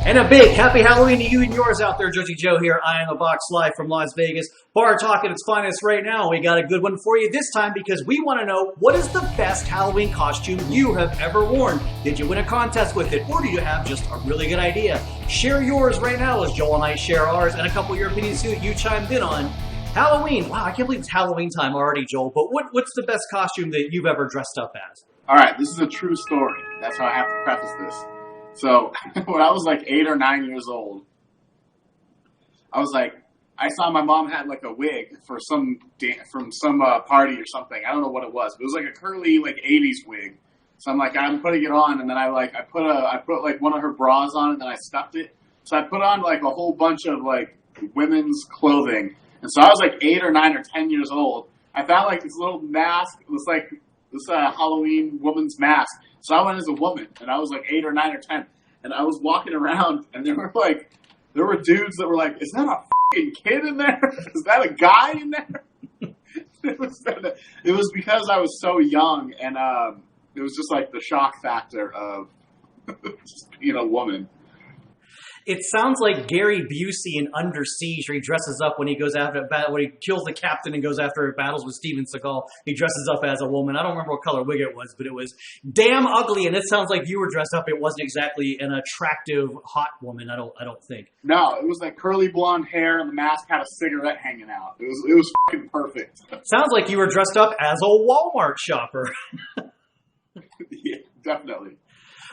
And a big happy Halloween to you and yours out there. Jersey Joe here, Eye on the Box, live from Las Vegas. Bar Talk at its finest right now. We got a good one for you this time because we want to know, what is the best Halloween costume you have ever worn? Did you win a contest with it, or do you have just a really good idea? Share yours right now as Joel and I share ours, and a couple of your opinions too you chimed in on. Halloween. Wow, I can't believe it's Halloween time already, Joel. But what's the best costume that you've ever dressed up as? All right, this is a true story. That's how I have to preface this. So when I was like 8 or 9 years old, I saw my mom had like a wig for some party or something. I don't know what it was, but it was like a curly like 80s wig. So I'm putting it on, and then I put like one of her bras on, and then I stuffed it. So I put on like a whole bunch of like women's clothing, and so I was like 8 or 9 or 10 years old. I found like this little mask. It was like this Halloween woman's mask. So I went as a woman, and I was like 8 or 9 or 10, and I was walking around, and there were dudes that were like, "Is that a fucking kid in there? Is that a guy in there?" It was because I was so young, and it was just like the shock factor of just being a woman. It sounds like Gary Busey in Under Siege, where he dresses up when he goes after when he kills the captain and goes after battles with Steven Seagal. He dresses up as a woman. I don't remember what color wig it was, but it was damn ugly. And it sounds like you were dressed up. It wasn't exactly an attractive, hot woman. I don't think. No, it was like curly blonde hair, and the mask had a cigarette hanging out. It was fucking perfect. Sounds like you were dressed up as a Walmart shopper. Yeah, definitely.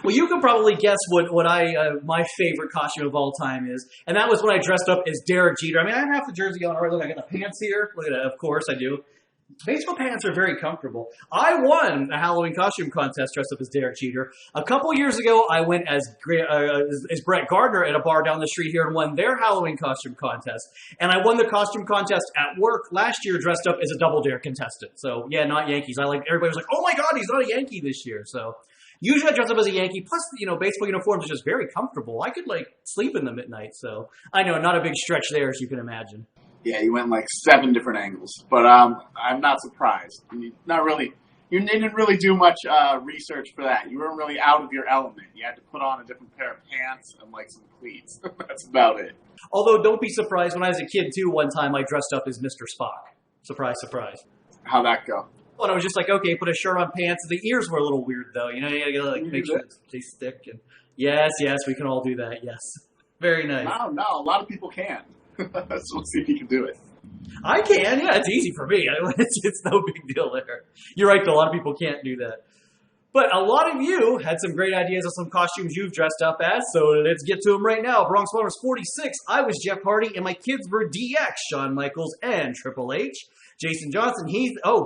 Well, you can probably guess what my favorite costume of all time is, and that was when I dressed up as Derek Jeter. I mean, I have the jersey on already. Look, I got the pants here. Look at that. Of course, I do. Baseball pants are very comfortable. I won a Halloween costume contest dressed up as Derek Jeter. A couple years ago, I went as Brett Gardner at a bar down the street here and won their Halloween costume contest. And I won the costume contest at work last year dressed up as a Double Dare contestant. So, yeah, not Yankees. Everybody was like, oh, my God, he's not a Yankee this year. So usually I dress up as a Yankee. Plus, baseball uniforms are just very comfortable. I could, sleep in them at night. So I know, not a big stretch there, as you can imagine. Yeah, you went 7 different angles. But I'm not surprised. You didn't really do much research for that. You weren't really out of your element. You had to put on a different pair of pants and, some cleats. That's about it. Although, don't be surprised. When I was a kid, too, one time I dressed up as Mr. Spock. Surprise, surprise. How'd that go? Well, I was just like, okay, put a shirt on, pants. The ears were a little weird, though. You gotta make sure they stick. And yes, we can all do that. Yes, very nice. No, a lot of people can. So let's see if you can do it. I can. Yeah, it's easy for me. It's no big deal there. You're right, though. A lot of people can't do that. But a lot of you had some great ideas of some costumes you've dressed up as, so let's get to them right now. Bronx One was 46. I was Jeff Hardy, and my kids were DX, Shawn Michaels, and Triple H. Jason Johnson,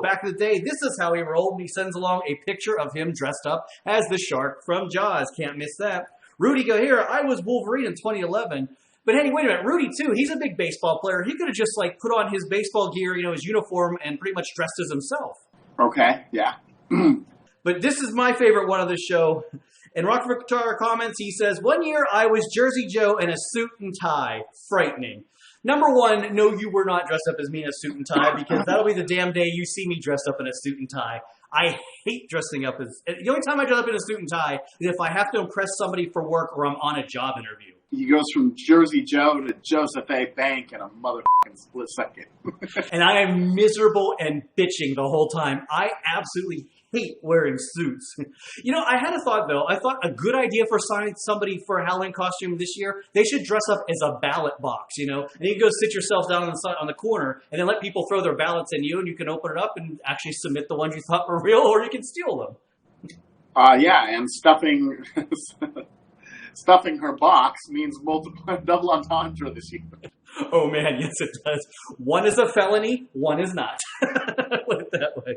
back in the day, this is how he rolled, and he sends along a picture of him dressed up as the shark from Jaws. Can't miss that. Rudy Gahira, I was Wolverine in 2011. But hey, wait a minute, Rudy, too, he's a big baseball player. He could have just, put on his baseball gear, his uniform, and pretty much dressed as himself. Okay, yeah. But this is my favorite one of the show. In Rockford Guitar comments, he says, one year I was Jersey Joe in a suit and tie. Frightening. Number one, no, you were not dressed up as me in a suit and tie, because that'll be the damn day you see me dressed up in a suit and tie. I hate dressing up as... The only time I dress up in a suit and tie is if I have to impress somebody for work or I'm on a job interview. He goes from Jersey Joe to Joseph A. Bank in a motherfucking split second. And I am miserable and bitching the whole time. I absolutely hate wearing suits. I had a thought, though. I thought a good idea for somebody for a Halloween costume this year, they should dress up as a ballot box, and you can go sit yourself down on the corner and then let people throw their ballots in you, and you can open it up and actually submit the ones you thought were real, or you can steal them. Yeah, and stuffing her box means double entendre this year. Oh, man, yes, it does. One is a felony, one is not. Put it that way.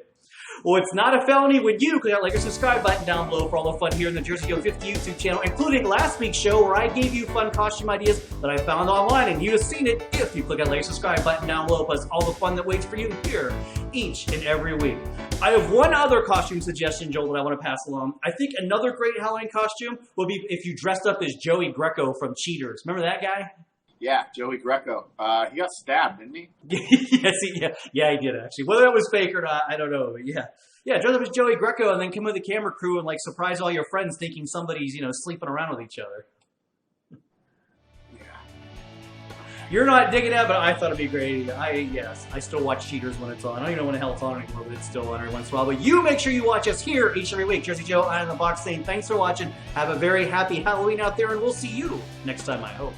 Well, it's not a felony when you click that subscribe button down below for all the fun here in the Jersey Joe 50 YouTube channel, including last week's show where I gave you fun costume ideas that I found online, and you'd have seen it if you click that subscribe button down below, plus all the fun that waits for you here each and every week. I have one other costume suggestion, Joel, that I want to pass along. I think another great Halloween costume would be if you dressed up as Joey Greco from Cheaters. Remember that guy? Yeah, Joey Greco. He got stabbed, didn't he? Yes, he did, actually. Whether that was fake or not, I don't know. But yeah. Yeah, dress up as Joey Greco and then come with the camera crew and, surprise all your friends thinking somebody's, sleeping around with each other. You're not digging that, but I thought it'd be a great idea. I still watch Cheaters when it's on. I don't even know when the hell it's on anymore, but it's still on every once in a while. But you make sure you watch us here each and every week. Jersey Joe, Eye in the Box saying thanks for watching. Have a very happy Halloween out there, and we'll see you next time, I hope.